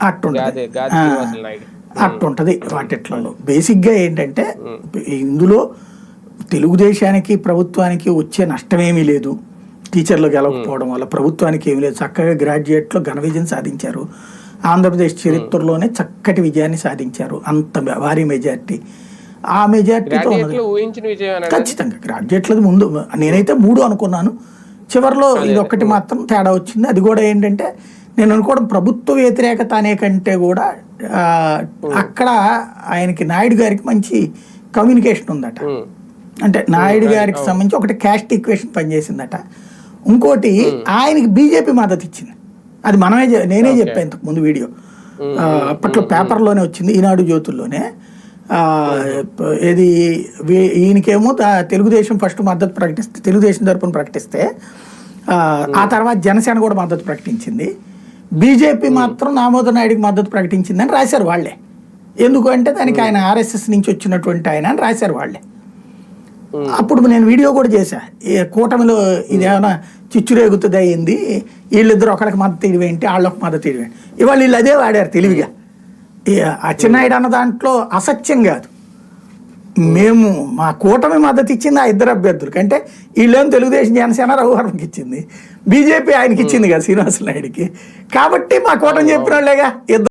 అట్టుంటది అట్టుంటది వాటిట్లలో. బేసిక్గా ఏంటంటే ఇందులో తెలుగుదేశానికి ప్రభుత్వానికి వచ్చే నష్టమేమీ లేదు. టీచర్లు గెలవకపోవడం వల్ల ప్రభుత్వానికి ఏమీ లేదు. చక్కగా గ్రాడ్యుయేట్లో ఘన విజయం సాధించారు. ఆంధ్రప్రదేశ్ చరిత్రలోనే చక్కటి విజయాన్ని సాధించారు, అంత భారీ మెజార్టీ. ఆ మెజార్టీతో ఖచ్చితంగా గ్రాడ్యుయేట్లది ముందు నేనైతే 3 అనుకున్నాను. చివరిలో ఇదొక్కటి మాత్రం తేడా వచ్చింది. అది కూడా ఏంటంటే నేను అనుకోవడం ప్రభుత్వ వ్యతిరేకత అనే కంటే కూడా అక్కడ ఆయనకి నాయుడు గారికి మంచి కమ్యూనికేషన్ ఉందట. అంటే నాయుడు గారికి సంబంధించి ఒకటి క్యాస్ట్ ఈక్వేషన్ పనిచేసిందట. ఇంకోటి ఆయనకి బీజేపీ మద్దతు ఇచ్చింది. అది నేనే చెప్పాను ఇంతకు ముందు వీడియో, అప్పట్లో పేపర్లోనే వచ్చింది, ఈనాడు జ్యోతుల్లోనే. ఏది ఈయనకేమో తెలుగుదేశం ఫస్ట్ మద్దతు ప్రకటిస్తే, తెలుగుదేశం తరపున ప్రకటిస్తే ఆ తర్వాత జనసేన కూడా మద్దతు ప్రకటించింది. బీజేపీ మాత్రం దామోదర్ నాయుడికి మద్దతు ప్రకటించిందని రాశారు వాళ్ళే. ఎందుకు అంటే దానికి ఆయన ఆర్ఎస్ఎస్ నుంచి వచ్చినటువంటి ఆయన అని రాశారు వాళ్ళే. అప్పుడు నేను వీడియో కూడా చేశా, కూటమిలో ఇదేమైనా చిచ్చురేగుతుంది అయింది, వీళ్ళిద్దరు ఒకరికి మద్దతు ఇవ్వేంటి, వాళ్ళొక మద్దతు ఇవ్వేంటి. ఇవాళ వీళ్ళు అదే వాడారు తెలివిగా. అచ్చెన్నాయుడు అన్న దాంట్లో అసత్యం కాదు, మేము మా కూటమి మద్దతు ఇచ్చింది ఆ ఇద్దరు అభ్యర్థులకి. అంటే వీళ్ళేమో తెలుగుదేశం జనసేన రఘువర్మకి ఇచ్చింది, బీజేపీ ఆయనకి ఇచ్చింది కదా శ్రీనివాస నాయుడికి. కాబట్టి మా కూటమి చెప్పిన వాళ్ళేగా ఇద్దరు